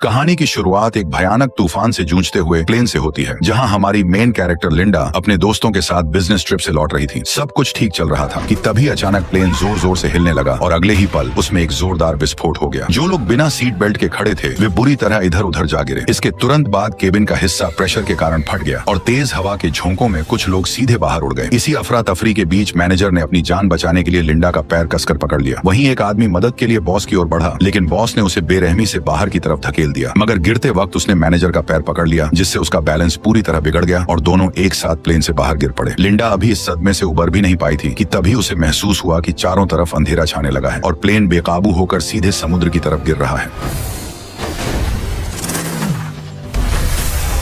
कहानी की शुरुआत एक भयानक तूफान से जूझते हुए प्लेन से होती है, जहां हमारी मेन कैरेक्टर लिंडा अपने दोस्तों के साथ बिजनेस ट्रिप से लौट रही थी। सब कुछ ठीक चल रहा था कि तभी अचानक प्लेन जोर जोर से हिलने लगा और अगले ही पल उसमें एक जोरदार विस्फोट हो गया। जो लोग बिना सीट बेल्ट के खड़े थे वे बुरी तरह इधर उधर जा गिरे। इसके तुरंत बाद केबिन का हिस्सा प्रेशर के कारण फट गया और तेज हवा के झोंकों में कुछ लोग सीधे बाहर उड़ गए। इसी अफरा तफरी के बीच मैनेजर ने अपनी जान बचाने के लिए लिंडा का पैर कसकर पकड़ लिया। वहीं एक आदमी मदद के लिए बॉस की ओर बढ़ा, लेकिन बॉस ने उसे बेरहमी से बाहर की तरफ धकेल दिया। मगर गिरते वक्त उसने मैनेजर का पैर पकड़ लिया, जिससे उसका बैलेंस पूरी तरह बिगड़ गया और दोनों एक साथ प्लेन से बाहर गिर पड़े। लिंडा अभी इस सदमे से उबर भी नहीं पाई थी कि तभी उसे महसूस हुआ कि चारों तरफ अंधेरा छाने लगा है और प्लेन बेकाबू होकर सीधे समुद्र की तरफ गिर रहा है।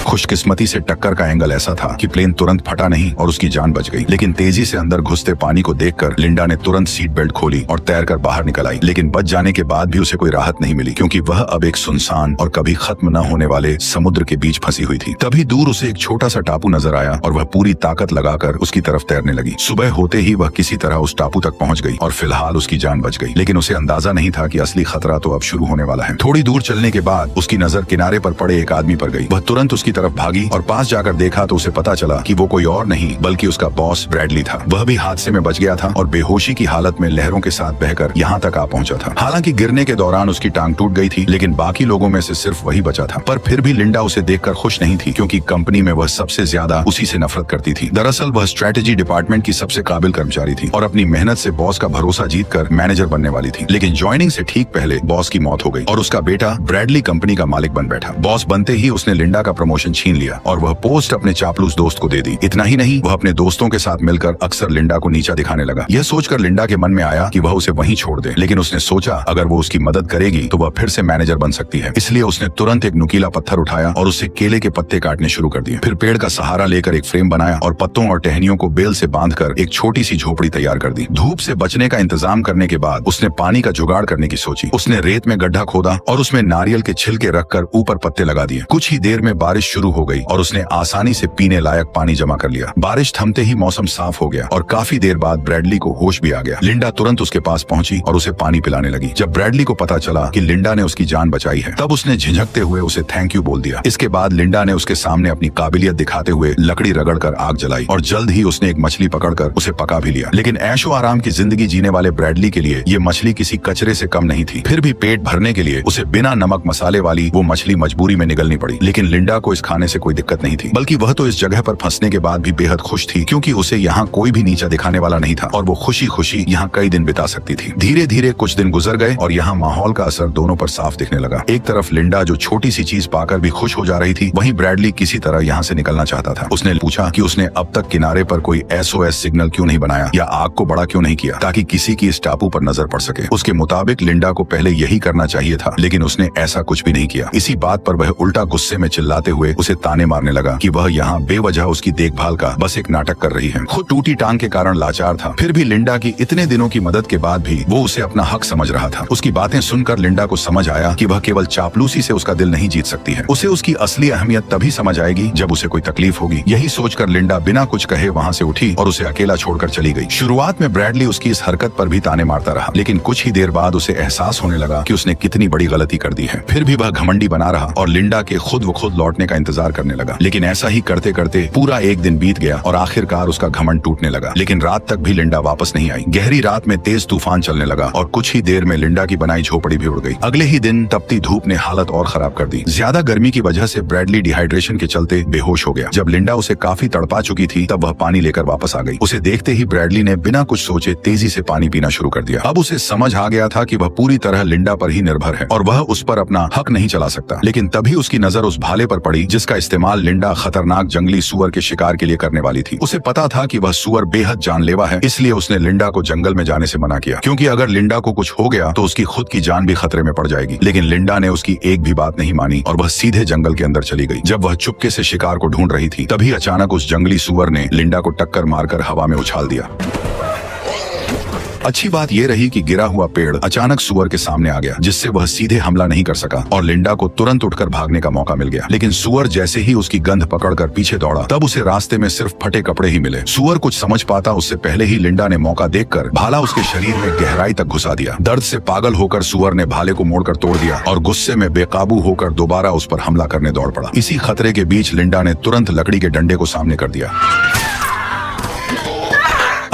खुशकिस्मती से टक्कर का एंगल ऐसा था कि प्लेन तुरंत फटा नहीं और उसकी जान बच गई। लेकिन तेजी से अंदर घुसते पानी को देखकर लिंडा ने तुरंत सीट बेल्ट खोली और तैरकर बाहर निकल आई। लेकिन बच जाने के बाद भी उसे कोई राहत नहीं मिली, क्योंकि वह अब एक सुनसान और कभी खत्म न होने वाले समुद्र के बीच फंसी हुई थी। तभी दूर उसे एक छोटा सा टापू नजर आया और वह पूरी ताकत लगाकर उसकी तरफ तैरने लगी। सुबह होते ही वह किसी तरह उस टापू तक पहुंच गई और फिलहाल उसकी जान बच गई। लेकिन उसे अंदाजा नहीं था कि असली खतरा तो अब शुरू होने वाला है। थोड़ी दूर चलने के बाद उसकी नजर किनारे पर पड़े एक आदमी पर गई। वह तुरंत उसकी तरफ भागी और पास जाकर देखा तो उसे पता चला कि वो कोई और नहीं बल्कि उसका बॉस ब्रैडली था। वह भी हादसे में बच गया था और बेहोशी की हालत में लहरों के साथ बहकर यहाँ तक आ पहुंचा था। हालांकि गिरने के दौरान उसकी टांग टूट गई थी, लेकिन बाकी लोगों में से सिर्फ वही बचा था। पर फिर भी लिंडा उसे देखकर खुश नहीं थी, क्योंकि कंपनी में वह सबसे ज्यादा उसी से नफरत करती थी। दरअसल वह स्ट्रेटेजी डिपार्टमेंट की सबसे काबिल कर्मचारी थी और अपनी मेहनत से बॉस का भरोसा जीतकर मैनेजर बनने वाली थी। लेकिन ज्वाइनिंग से ठीक पहले बॉस की मौत हो गई और उसका बेटा ब्रैडली कंपनी का मालिक बन बैठा। बॉस बनते ही उसने लिंडा का प्रमोशन छीन लिया और वह पोस्ट अपने चापलूस दोस्त को दे दी। इतना ही नहीं, वह अपने दोस्तों के साथ मिलकर अक्सर लिंडा को नीचा दिखाने लगा। यह सोचकर लिंडा के मन में आया कि वह उसे वहीं छोड़ दे, लेकिन उसने सोचा अगर वो उसकी मदद करेगी तो वह फिर से मैनेजर बन सकती है। इसलिए उसने तुरंत एक नुकीला पत्थर उठाया और उससे केले के पत्ते काटने शुरू कर दिए। फिर पेड़ का सहारा लेकर एक फ्रेम बनाया और पत्तों और टहनियों को बेल से बांधकर एक छोटी सी झोपड़ी तैयार कर दी। धूप से बचने का इंतजाम करने के बाद उसने पानी का जुगाड़ करने की सोची। उसने रेत में गड्ढा खोदा और उसमें नारियल के छिलके रखकर ऊपर पत्ते लगा दिए। कुछ ही देर में बारिश शुरू हो गई और उसने आसानी से पीने लायक पानी जमा कर लिया। बारिश थमते ही मौसम साफ हो गया और काफी देर बाद ब्रैडली को होश भी आ गया। लिंडा तुरंत उसके पास पहुंची और उसे पानी पिलाने लगी। जब ब्रैडली को पता चला कि लिंडा ने उसकी जान बचाई है, तब उसने झिझकते हुए उसे थैंक यू बोल दिया। इसके बाद लिंडा ने उसके सामने अपनी काबिलियत दिखाते हुए लकड़ी रगड़कर आग जलाई और जल्द ही उसने एक मछली पकड़कर उसे पका भी लिया। लेकिन ऐशो आराम की जिंदगी जीने वाले ब्रैडली के लिए ये मछली किसी कचरे से कम नहीं थी। फिर भी पेट भरने के लिए उसे बिना नमक मसाले वाली वो मछली मजबूरी में निगलनी पड़ी। लेकिन लिंडा को इस खाने से कोई दिक्कत नहीं थी, बल्कि वह तो इस जगह पर फंसने के बाद भी बेहद खुश थी, क्योंकि उसे यहाँ कोई भी नीचा दिखाने वाला नहीं था और वो खुशी खुशी यहाँ कई दिन बिता सकती थी। धीरे धीरे कुछ दिन गुजर गए और यहाँ माहौल का असर दोनों पर साफ दिखने लगा। एक तरफ लिंडा जो छोटी सी चीज पाकर भी खुश हो जा रही थी, वहीं ब्रैडली किसी तरह यहाँ से निकलना चाहता था। उसने पूछा कि उसने अब तक किनारे पर कोई SOS सिग्नल क्यों नहीं बनाया या आग को बड़ा क्यों नहीं किया, ताकि किसी की इस टापू पर नजर पड़ सके। उसके मुताबिक लिंडा को पहले यही करना चाहिए था, लेकिन उसने ऐसा कुछ भी नहीं किया। इसी बात पर वह उल्टा गुस्से में चिल्लाते हुए उसे ताने मारने लगा कि वह यहाँ बेवजह उसकी देखभाल का बस एक नाटक कर रही है। खुद टूटी टांग के कारण लाचार था, फिर भी लिंडा की इतने दिनों की मदद के बाद भी वो उसे अपना हक समझ रहा था। उसकी बातें सुनकर लिंडा को समझ आया कि वह केवल चापलूसी से उसका दिल नहीं जीत सकती है। उसे उसकी असली अहमियत तभी समझ आएगी जब उसे कोई तकलीफ होगी। यही सोचकर लिंडा बिना कुछ कहे वहाँ से उठी और उसे अकेला छोड़कर चली गई। शुरुआत में ब्रैडली उसकी इस हरकत पर भी ताने मारता रहा, लेकिन कुछ ही देर बाद उसे एहसास होने लगा कि उसने कितनी बड़ी गलती कर दी है। फिर भी वह घमंडी बना रहा और लिंडा के खुद व खुद लौटने का इंतजार करने लगा। लेकिन ऐसा ही करते करते पूरा एक दिन बीत गया और आखिरकार उसका घमंड टूटने लगा। लेकिन रात तक भी लिंडा वापस नहीं आई। गहरी रात में तेज तूफान चलने लगा और कुछ ही देर में लिंडा की बनाई झोपड़ी भी उड़ गई। अगले ही दिन तपती धूप ने हालत और खराब कर दी। ज्यादा गर्मी की वजह से ब्रैडली डिहाइड्रेशन के चलते बेहोश हो गया। जब लिंडा उसे काफी तड़पा चुकी थी, तब वह पानी लेकर वापस आ गई। उसे देखते ही ब्रैडली ने बिना कुछ सोचे तेजी से पानी पीना शुरू कर दिया। अब उसे समझ आ गया था कि वह पूरी तरह लिंडा पर ही निर्भर है और वह उस पर अपना हक नहीं चला सकता। लेकिन तभी उसकी नजर उस भाले पर पड़ी जिसका इस्तेमाल लिंडा खतरनाक जंगली सुअर के शिकार के लिए करने वाली थी। उसे पता था कि वह सुअर बेहद जानलेवा है, इसलिए उसने लिंडा को जंगल में जाने से मना किया, क्योंकि अगर लिंडा को कुछ हो गया तो उसकी खुद की जान भी खतरे में पड़ जाएगी। लेकिन लिंडा ने उसकी एक भी बात नहीं मानी और वह सीधे जंगल के अंदर चली गई। जब वह चुपके से शिकार को ढूंढ रही थी, तभी अचानक उस जंगली सुअर ने लिंडा को टक्कर मारकर हवा में उछाल दिया। अच्छी बात यह रही कि गिरा हुआ पेड़ अचानक सुअर के सामने आ गया, जिससे वह सीधे हमला नहीं कर सका और लिंडा को तुरंत उठकर भागने का मौका मिल गया। लेकिन सुअर जैसे ही उसकी गंध पकड़कर पीछे दौड़ा, तब उसे रास्ते में सिर्फ फटे कपड़े ही मिले। सुअर कुछ समझ पाता उससे पहले ही लिंडा ने मौका देखकर भाला उसके शरीर में गहराई तक घुसा दिया। दर्द से पागल होकर सुअर ने भाले को मोड़कर तोड़ दिया और गुस्से में बेकाबू होकर दोबारा उस पर हमला करने दौड़ पड़ा। इसी खतरे के बीच लिंडा ने तुरंत लकड़ी के डंडे को सामने कर दिया।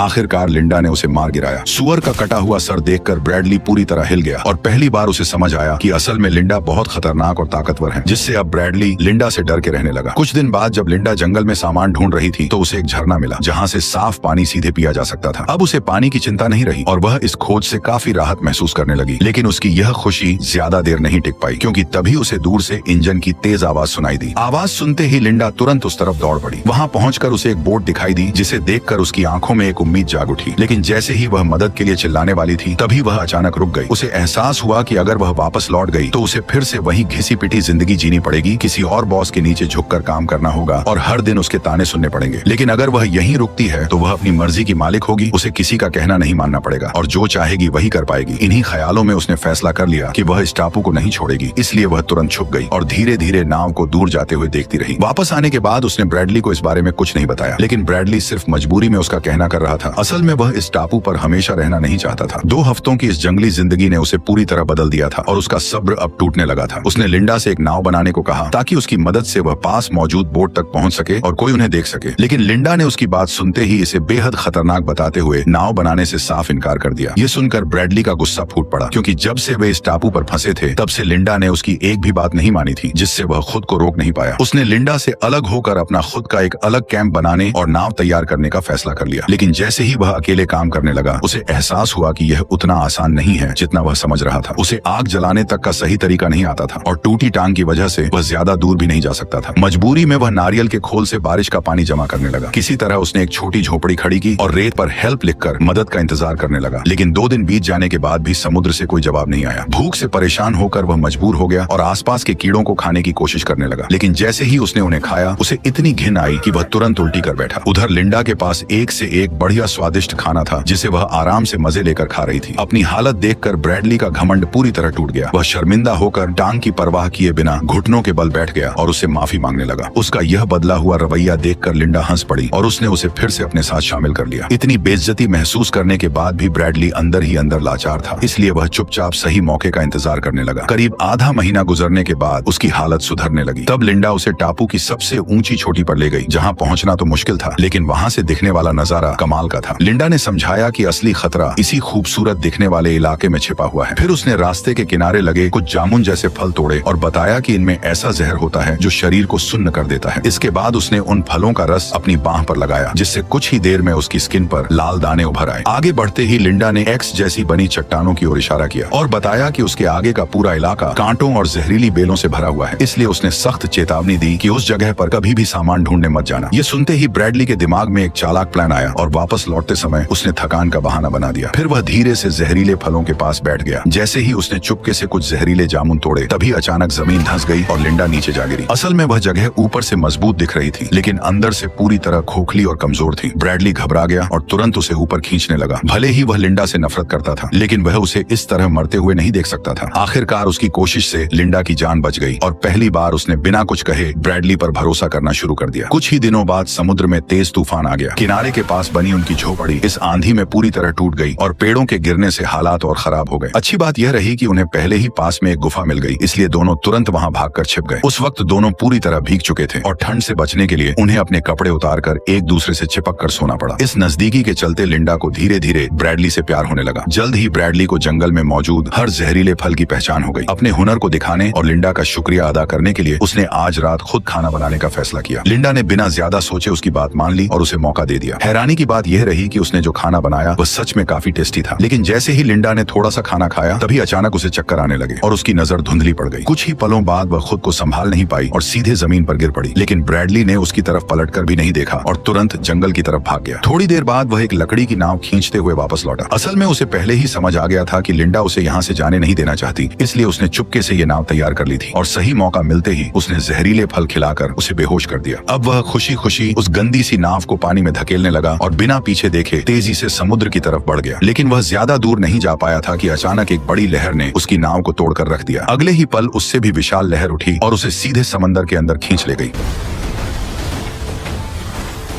आखिरकार लिंडा ने उसे मार गिराया। सुअर का कटा हुआ सर देखकर ब्रैडली पूरी तरह हिल गया और पहली बार उसे समझ आया कि असल में लिंडा बहुत खतरनाक और ताकतवर है, जिससे अब ब्रैडली लिंडा से डर के रहने लगा। कुछ दिन बाद जब लिंडा जंगल में सामान ढूंढ रही थी तो उसे एक झरना मिला जहाँ से साफ पानी सीधे पिया जा सकता था। अब उसे पानी की चिंता नहीं रही और वह इस खोज से काफी राहत महसूस करने लगी। लेकिन उसकी यह खुशी ज्यादा देर नहीं टिक पाई, क्योंकि तभी उसे दूर से इंजन की तेज आवाज सुनाई दी। आवाज सुनते ही लिंडा तुरंत उस तरफ दौड़ पड़ी। वहाँ पहुंचकर उसे एक बोट दिखाई दी, जिसे देखकर उसकी आंखों में एक उम्मीद जाग उठी। लेकिन जैसे ही वह मदद के लिए चिल्लाने वाली थी, तभी वह अचानक रुक गई। उसे एहसास हुआ कि अगर वह वापस लौट गई तो उसे फिर से वही घिसी पिटी जिंदगी जीनी पड़ेगी, किसी और बॉस के नीचे झुककर काम करना होगा और हर दिन उसके ताने सुनने पड़ेंगे। लेकिन अगर वह यहीं रुकती है तो वह अपनी मर्जी की मालिक होगी, उसे किसी का कहना नहीं मानना पड़ेगा और जो चाहेगी वही कर पाएगी। इन्हीं ख्यालों में उसने फैसला कर लिया कि वह इस टापू को नहीं छोड़ेगी। इसलिए वह तुरंत छुप गई और धीरे धीरे नाव को दूर जाते हुए देखती रही। वापस आने के बाद उसने ब्रैडली को इस बारे में कुछ नहीं बताया, लेकिन ब्रैडली सिर्फ मजबूरी में उसका कहना कर रहा था। असल में वह इस टापू पर हमेशा रहना नहीं चाहता था। 2 हफ्तों की इस जंगली जिंदगी ने उसे पूरी तरह बदल दिया था और उसका सब्र अब टूटने लगा था। उसने लिंडा से एक नाव बनाने को कहा ताकि उसकी मदद से वह पास मौजूद बोट तक पहुंच सके और कोई उन्हें देख सके। लेकिन लिंडा ने उसकी बात सुनते ही इसे बेहद खतरनाक बताते हुए नाव बनाने से साफ इनकार कर दिया। ये सुनकर ब्रैडली का गुस्सा फूट पड़ा, क्योंकि जब से वे इस टापू पर फंसे थे तब से लिंडा ने उसकी एक भी बात नहीं मानी थी, जिससे वह खुद को रोक नहीं पाया। उसने लिंडा से अलग होकर अपना खुद का एक अलग कैंप बनाने और नाव तैयार करने का फैसला कर लिया। लेकिन जैसे ही वह अकेले काम करने लगा, उसे एहसास हुआ कि यह उतना आसान नहीं है जितना वह समझ रहा था। उसे आग जलाने तक का सही तरीका नहीं आता था और टूटी टांग की वजह से वह ज्यादा दूर भी नहीं जा सकता था। मजबूरी में वह नारियल के खोल से बारिश का पानी जमा करने लगा। किसी तरह उसने एक छोटी झोपड़ी खड़ी की और रेत पर हेल्प लिखकर मदद का इंतजार करने लगा। लेकिन 2 दिन बीत जाने के बाद भी समुद्र से कोई जवाब नहीं आया। भूख से परेशान होकर वह मजबूर हो गया और आसपास के कीड़ों को खाने की कोशिश करने लगा। लेकिन जैसे ही उसने उन्हें खाया, उसे इतनी घिन आई कि वह तुरंत उल्टी कर बैठा। उधर लिंडा के पास एक से एक बढ़िया स्वादिष्ट खाना था, जिसे वह आराम से मजे लेकर खा रही थी। अपनी हालत देखकर ब्रैडली का घमंड पूरी तरह टूट गया। वह शर्मिंदा होकर टांग की परवाह किए बिना घुटनों के बल बैठ गया और उससे माफी मांगने लगा। उसका यह बदला हुआ रवैया देखकर लिंडा हंस पड़ी और उसने उसे फिर से अपने साथ शामिल कर लिया। इतनी बेइज्जती महसूस करने के बाद भी ब्रैडली अंदर ही अंदर लाचार था, इसलिए वह चुपचाप सही मौके का इंतजार करने लगा। करीब आधा महीना गुजरने के बाद उसकी हालत सुधरने लगी। तब लिंडा उसे टापू की सबसे ऊंची चोटी पर ले गई, जहाँ पहुँचना तो मुश्किल था, लेकिन वहाँ से दिखने वाला नजारा कमाल का था। लिंडा ने समझाया कि असली खतरा इसी खूबसूरत दिखने वाले इलाके में छिपा हुआ है। फिर उसने रास्ते के किनारे लगे कुछ जामुन जैसे फल तोड़े और बताया कि इनमें ऐसा जहर होता है जो शरीर को सुन्न कर देता है। इसके बाद उसने उन फलों का रस अपनी बाह पर लगाया, जिससे कुछ ही देर में उसकी स्किन पर लाल दाने उभर आए। आगे बढ़ते ही लिंडा ने एक्स जैसी बनी चट्टानों की ओर इशारा किया और बताया कि उसके आगे का पूरा इलाका कांटों और जहरीली बेलों से भरा हुआ है, इसलिए उसने सख्त चेतावनी दी कि उस जगह पर कभी भी सामान ढूंढने मत जाना। ये सुनते ही ब्रैडली के दिमाग में एक चालाक प्लान आया और वापस लौटते समय उसने थकान का बहाना बना दिया। फिर वह धीरे से जहरीले फलों के पास बैठ गया। जैसे ही उसने चुपके से कुछ जहरीले जामुन तोड़े, तभी अचानक जमीन धंस गई और लिंडा नीचे जा गिरी। असल में वह जगह ऊपर से मजबूत दिख रही थी, लेकिन अंदर से पूरी तरह खोखली और कमजोर थी। ब्रैडली घबरा गया और तुरंत उसे ऊपर खींचने लगा। भले ही वह लिंडा से नफरत करता था, लेकिन वह उसे इस तरह मरते हुए नहीं देख सकता था। आखिरकार उसकी कोशिश से लिंडा की जान बच गई और पहली बार उसने बिना कुछ कहे ब्रैडली पर भरोसा करना शुरू कर दिया। कुछ ही दिनों बाद समुद्र में तेज तूफान आ गया। किनारे के पास बनी उनकी झोपड़ी इस आंधी में पूरी तरह टूट गई और पेड़ों के गिरने से हालात और खराब हो गए। अच्छी बात यह रही कि उन्हें पहले ही पास में एक गुफा मिल गई, इसलिए दोनों तुरंत वहां भागकर छिप गए। उस वक्त दोनों पूरी तरह भीग चुके थे और ठंड से बचने के लिए उन्हें अपने कपड़े उतारकर एक दूसरे से चिपक कर सोना पड़ा। इस नजदीकी के चलते लिंडा को धीरे धीरे ब्रैडली से प्यार होने लगा। जल्द ही ब्रैडली को जंगल में मौजूद हर जहरीले फल की पहचान हो गई। अपने हुनर को दिखाने और लिंडा का शुक्रिया अदा करने के लिए उसने आज रात खुद खाना बनाने का फैसला किया। लिंडा ने बिना ज्यादा सोचे उसकी बात मान ली और उसे मौका दे दिया। हैरानी की बात यह रही कि उसने जो खाना बनाया वह सच में काफी टेस्टी था, लेकिन जैसे ही लिंडा ने थोड़ा सा खाना खाया, तभी अचानक उसे चक्कर आने लगे और उसकी नजर धुंधली पड़ गई। कुछ ही पलों बाद वह खुद को संभाल नहीं पाई और सीधे जमीन पर गिर पड़ी। लेकिन ब्रैडली ने उसकी तरफ पलटकर भी नहीं देखा और तुरंत जंगल की तरफ भाग गया। थोड़ी देर बाद वह एक लकड़ी की नाव खींचते हुए वापस लौटा। असल में उसे पहले ही समझ आ गया था कि लिंडा उसे यहाँ से जाने नहीं देना चाहती, इसलिए उसने चुपके से ये नाव तैयार कर ली थी और सही मौका मिलते ही उसने जहरीले फल खिलाकर उसे बेहोश कर दिया। अब वह खुशी खुशी उस गंदी सी नाव को पानी में धकेलने लगा और बिना पीछे देखे तेजी से समुद्र की तरफ बढ़ गया, लेकिन वह ज्यादा दूर नहीं जा पाया था कि अचानक एक बड़ी लहर ने उसकी नाव को तोड़कर रख दिया। अगले ही पल उससे भी विशाल लहर उठी और उसे सीधे समंदर के अंदर खींच ले गई।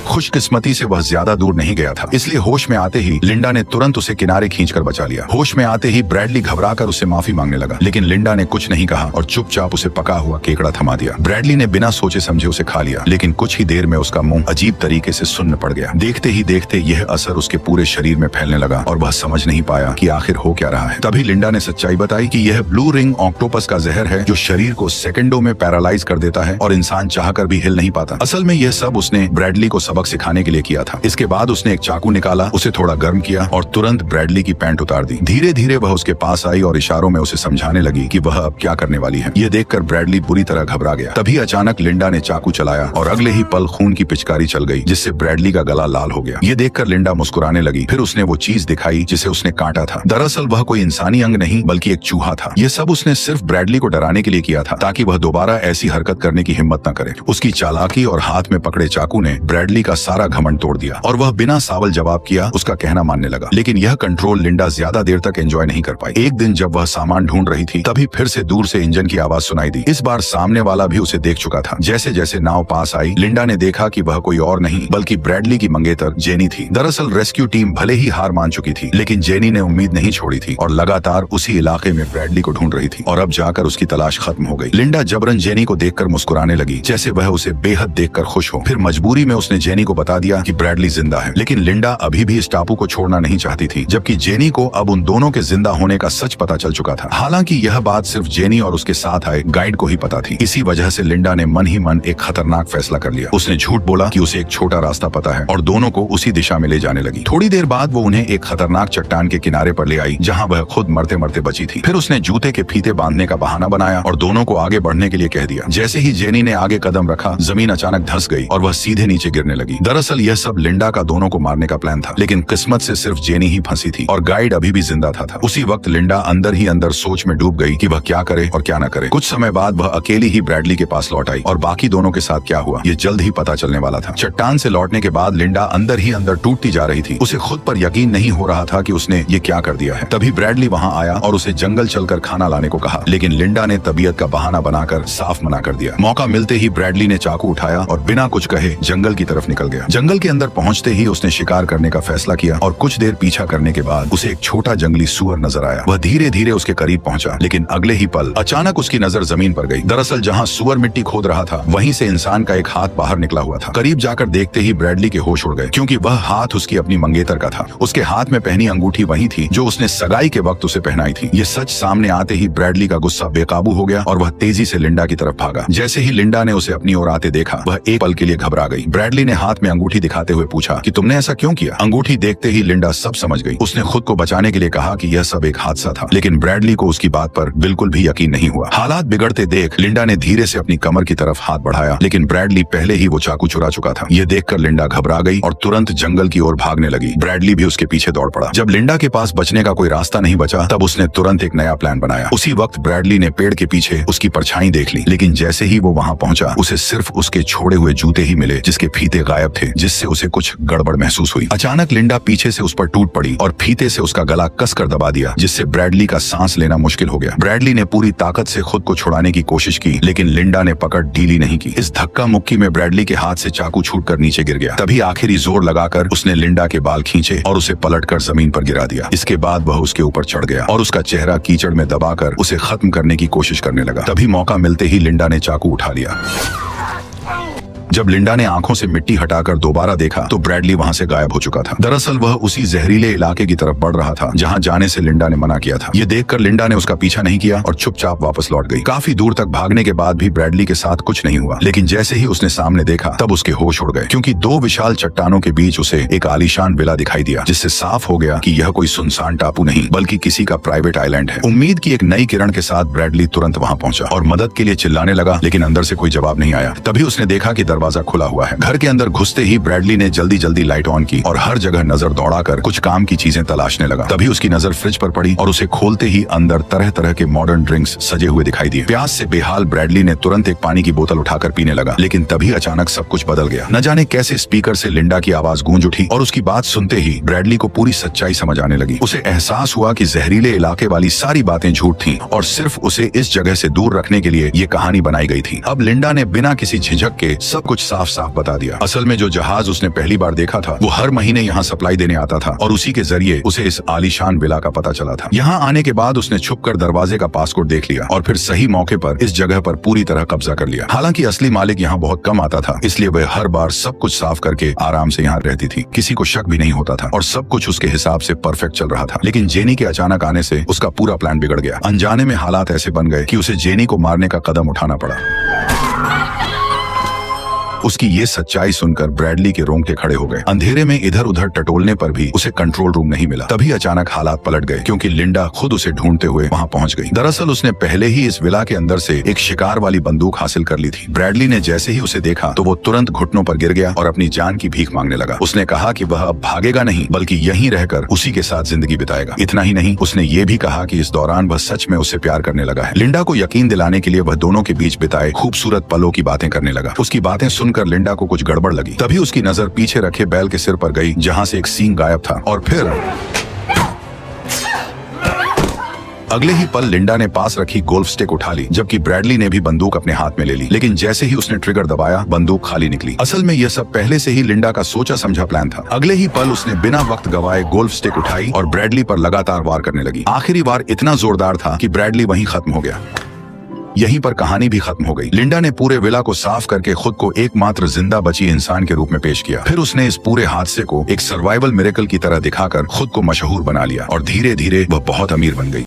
खुशकिस्मती से वह ज्यादा दूर नहीं गया था, इसलिए होश में आते ही लिंडा ने तुरंत उसे किनारे खींचकर बचा लिया। होश में आते ही ब्रैडली घबराकर उससे माफी मांगने लगा, लेकिन लिंडा ने कुछ नहीं कहा और चुपचाप उसे पका हुआ केकड़ा थमा दिया। ब्रैडली ने बिना सोचे समझे उसे खा लिया, लेकिन कुछ ही देर में उसका मुंह अजीब तरीके से सुन्न पड़ गया। देखते ही देखते यह असर उसके पूरे शरीर में फैलने लगा और वह समझ नहीं पाया कि आखिर हो क्या रहा है। तभी लिंडा ने सच्चाई बताई कि यह ब्लू रिंग ऑक्टोपस का जहर है जो शरीर को सेकंडों में पैरालाइज कर देता है और इंसान चाहकर भी हिल नहीं पाता। असल में यह सब उसने ब्रैडली को सबक सिखाने के लिए किया था। इसके बाद उसने एक चाकू निकाला, उसे थोड़ा गर्म किया और तुरंत ब्रैडली की पैंट उतार दी। धीरे धीरे वह उसके पास आई और इशारों में उसे समझाने लगी कि वह अब क्या करने वाली है। यह देखकर ब्रैडली बुरी तरह घबरा गया। तभी अचानक लिंडा ने चाकू चलाया और अगले ही पल खून की पिचकारी चल गई, जिससे ब्रैडली का गला लाल हो गया। यह देखकर लिंडा मुस्कुराने लगी। फिर उसने वो चीज दिखाई जिसे उसने काटा था। दरअसल वह कोई इंसानी अंग नहीं बल्कि एक चूहा था। यह सब उसने सिर्फ ब्रैडली को डराने के लिए किया था, ताकि वह दोबारा ऐसी हरकत करने की हिम्मत न करे। उसकी चालाकी और हाथ में पकड़े चाकू ने ब्रैडली का सारा घमंड तोड़ दिया और वह बिना सवाल जवाब किया उसका कहना मानने लगा। लेकिन यह कंट्रोल लिंडा ज्यादा देर तक एंजॉय नहीं कर पाई। एक दिन जब वह सामान ढूंढ रही थी, तभी फिर से दूर से इंजन की आवाज सुनाई दी। इस बार सामने वाला भी उसे देख चुका था। जैसे जैसे नाव पास आई, लिंडा ने देखा कि वह कोई और नहीं बल्कि ब्रैडली की मंगेतर जेनी थी। दरअसल रेस्क्यू टीम भले ही हार मान चुकी थी, लेकिन जेनी ने उम्मीद नहीं छोड़ी थी और लगातार उसी इलाके में ब्रैडली को ढूंढ रही थी। और अब जाकर उसकी तलाश खत्म हो गई। लिंडा जबरन जेनी को देखकर मुस्कुराने लगी, जैसे वह उसे बेहद देखकर खुश हो। फिर मजबूरी में उसने जेनी को बता दिया कि ब्रैडली जिंदा है। लेकिन लिंडा अभी भी इस टापू को छोड़ना नहीं चाहती थी, जबकि जेनी को अब उन दोनों के जिंदा होने का सच पता चल चुका था। हालांकि यह बात सिर्फ जेनी और उसके साथ आए गाइड को ही पता थी। इसी वजह से लिंडा ने मन ही मन एक खतरनाक फैसला कर लिया। उसने झूठ बोला कि उसे एक छोटा रास्ता पता है और दोनों को उसी दिशा में ले जाने लगी। थोड़ी देर बाद वो उन्हें एक खतरनाक चट्टान के किनारे पर ले आई, जहाँ वह खुद मरते मरते बची थी। फिर उसने जूते के फीते बांधने का बहाना बनाया और दोनों को आगे बढ़ने के लिए कह दिया। जैसे ही जेनी ने आगे कदम रखा, जमीन अचानक धंस गई और वह सीधे नीचे गिरने लगी। दरअसल यह सब लिंडा का दोनों को मारने का प्लान था, लेकिन किस्मत से सिर्फ जेनी ही फंसी थी और गाइड अभी भी जिंदा था। उसी वक्त लिंडा अंदर ही अंदर सोच में डूब गई कि वह क्या करे और क्या न करे। कुछ समय बाद वह अकेली ही ब्रैडली के पास लौट आई और बाकी दोनों के साथ क्या हुआ ये जल्द ही पता चलने वाला था। चट्टान से लौटने के बाद लिंडा अंदर ही अंदर टूटती जा रही थी। उसे खुद पर यकीन नहीं हो रहा था कि उसने ये क्या कर दिया है। तभी ब्रैडली वहाँ आया और उसे जंगल चलकर खाना लाने को कहा, लेकिन लिंडा ने तबीयत का बहाना बनाकर साफ मना कर दिया। मौका मिलते ही ब्रैडली ने चाकू उठाया और बिना कुछ कहे जंगल की तरफ निकल गया। जंगल के अंदर पहुँचते ही उसने शिकार करने का फैसला किया और कुछ देर पीछा करने के बाद उसे एक छोटा जंगली सूअर नजर आया। वह धीरे धीरे उसके करीब पहुंचा, लेकिन अगले ही पल अचानक उसकी नजर जमीन पर गई। दरअसल जहां सूअर मिट्टी खोद रहा था, वहीं से इंसान का एक हाथ बाहर निकला हुआ था। करीब जाकर देखते ही ब्रैडली के होश उड़ गए, क्योंकि वह हाथ उसकी अपनी मंगेतर का था। उसके हाथ में पहनी अंगूठी वही थी जो उसने सगाई के वक्त उसे पहनाई थी। ये सच सामने आते ही ब्रैडली का गुस्सा बेकाबू हो गया और वह तेजी से लिंडा की तरफ भागा। जैसे ही लिंडा ने उसे अपनी ओर आते देखा, वह एक पल के लिए घबरा गई। ब्रैडली ने हाथ में अंगूठी दिखाते हुए पूछा कि तुमने ऐसा क्यों किया? अंगूठी देखते ही लिंडा सब समझ गई। उसने खुद को बचाने के लिए कहा कि यह सब एक हादसा था, लेकिन ब्रैडली को उसकी बात पर बिल्कुल भी यकीन नहीं हुआ। हालात बिगड़ते देख लिंडा ने धीरे से अपनी कमर की तरफ हाथ बढ़ाया, लेकिन ब्रैडली पहले ही वो चाकू चुरा चुका था। यह देखकर लिंडा घबरा गई और तुरंत जंगल की ओर भागने लगी। ब्रैडली भी उसके पीछे दौड़ पड़ा। जब लिंडा के पास बचने का कोई रास्ता नहीं बचा, तब उसने तुरंत एक नया प्लान बनाया। उसी वक्त ब्रैडली ने पेड़ के पीछे उसकी परछाई देख ली, लेकिन जैसे ही वो वहां पहुंचा, उसे सिर्फ उसके छोड़े हुए जूते ही मिले, जिसके फीते गायब थे, जिससे उसे कुछ गड़बड़ महसूस हुई। अचानक लिंडा पीछे से उस पर टूट पड़ी और फीते से उसका गला कसकर दबा दिया, जिससे ब्रैडली का सांस लेना मुश्किल हो गया। ब्रैडली ने पूरी ताकत से खुद को छुड़ाने की कोशिश की, लेकिन लिंडा ने पकड़ ढीली नहीं की। इस धक्का मुक्की में ब्रैडली के हाथ से चाकू छूटकर नीचे गिर गया। तभी आखिरी जोर लगाकर उसने लिंडा के बाल खींचे और उसे पलटकर जमीन पर गिरा दिया। इसके बाद वह उसके ऊपर चढ़ गया और उसका चेहरा कीचड़ में दबाकर उसे खत्म करने की कोशिश करने लगा। तभी मौका मिलते ही लिंडा ने चाकू उठा लिया। जब लिंडा ने आंखों से मिट्टी हटाकर दोबारा देखा, तो ब्रैडली वहां से गायब हो चुका था। दरअसल वह उसी जहरीले इलाके की तरफ बढ़ रहा था जहां जाने से लिंडा ने मना किया था। ये देखकर लिंडा ने उसका पीछा नहीं किया और चुपचाप वापस लौट गई। काफी दूर तक भागने के बाद भी ब्रैडली के साथ कुछ नहीं हुआ, लेकिन जैसे ही उसने सामने देखा, तब उसके होश उड़ गए, क्योंकि दो विशाल चट्टानों के बीच उसे एक आलीशान विला दिखाई दिया, जिससे साफ हो गया कि यह कोई सुनसान टापू नहीं बल्कि किसी का प्राइवेट आइलैंड है। उम्मीद की एक नई किरण के साथ ब्रैडली तुरंत वहां पहुंचा और मदद के लिए चिल्लाने लगा, लेकिन अंदर से कोई जवाब नहीं आया। तभी उसने देखा कि दरवाजा खुला हुआ है। घर के अंदर घुसते ही ब्रैडली ने जल्दी जल्दी लाइट ऑन की और हर जगह नजर दौड़ाकर कुछ काम की चीजें तलाशने लगा। तभी उसकी नजर फ्रिज पर पड़ी और उसे खोलते ही अंदर तरह तरह के मॉडर्न ड्रिंक्स सजे हुए दिखाई दिए। प्यास से बेहाल ब्रैडली ने तुरंत एक पानी की बोतल उठाकर पीने लगा, लेकिन तभी अचानक सब कुछ बदल गया। न जाने कैसे स्पीकर से लिंडा की आवाज गूंज उठी और उसकी बात सुनते ही ब्रैडली को पूरी सच्चाई समझ आने लगी। उसे एहसास हुआ कि जहरीले इलाके वाली सारी बातें झूठ थीं और सिर्फ उसे इस जगह से दूर रखने के लिए ये कहानी बनाई गई थी। अब लिंडा ने बिना किसी झिझक के सब कुछ साफ साफ बता दिया। असल में जो जहाज उसने पहली बार देखा था वो हर महीने यहाँ सप्लाई देने आता था और उसी के जरिए उसे इस आलीशान विला का पता चला था। यहाँ आने के बाद उसने छुपकर दरवाजे का पासकोड देख लिया और फिर सही मौके पर इस जगह पर पूरी तरह कब्जा कर लिया। हालांकि असली मालिक यहाँ बहुत कम आता था, इसलिए वह हर बार सब कुछ साफ करके आराम से यहाँ रहती थी। किसी को शक भी नहीं होता था और सब कुछ उसके हिसाब से परफेक्ट चल रहा था। लेकिन जेनी के अचानक आने से उसका पूरा प्लान बिगड़ गया। अनजाने में हालात ऐसे बन गए कि उसे जेनी को मारने का कदम उठाना पड़ा। उसकी ये सच्चाई सुनकर ब्रैडली के रोंगटे खड़े हो गए। अंधेरे में इधर उधर टटोलने पर भी उसे कंट्रोल रूम नहीं मिला। तभी अचानक हालात पलट गए क्योंकि लिंडा खुद उसे ढूंढते हुए वहां पहुंच गई। दरअसल उसने पहले ही इस विला के अंदर से एक शिकार वाली बंदूक हासिल कर ली थी। ब्रैडली ने जैसे ही उसे देखा तो वो तुरंत घुटनों पर गिर गया और अपनी जान की भीख मांगने लगा। उसने कहा कि वह अब भागेगा नहीं बल्कि यहीं रहकर उसी के साथ जिंदगी बिताएगा। इतना ही नहीं, उसने ये भी कहा कि इस दौरान वह सच में उससे प्यार करने लगा है। लिंडा को यकीन दिलाने के लिए वह दोनों के बीच बिताए खूबसूरत पलों की बातें करने लगा। उसकी बातें सुनकर लिंडा को कुछ गड़बड़ लगी। तभी उसकी नजर पीछे रखे बैल के सिर पर गई जहां से एक सींग गायब था और फिर अगले ही पल लिंडा ने पास रखी गोल्फ स्टिक उठा ली, जबकि ब्रैडली ने भी बंदूक अपने हाथ में ले ली। लेकिन जैसे ही उसने ट्रिगर दबाया बंदूक खाली निकली। असल में यह सब पहले से ही लिंडा का सोचा समझा प्लान था। अगले ही पल उसने बिना वक्त गवाए गोल्फ स्टिक उठाई और ब्रैडली पर लगातार वार करने लगी। आखिरी वार इतना जोरदार था कि ब्रैडली वहीं खत्म हो गया। यहीं पर कहानी भी खत्म हो गई। लिंडा ने पूरे विला को साफ करके खुद को एकमात्र जिंदा बची इंसान के रूप में पेश किया। फिर उसने इस पूरे हादसे को एक सर्वाइवल मिरेकल की तरह दिखाकर खुद को मशहूर बना लिया और धीरे धीरे वह बहुत अमीर बन गई।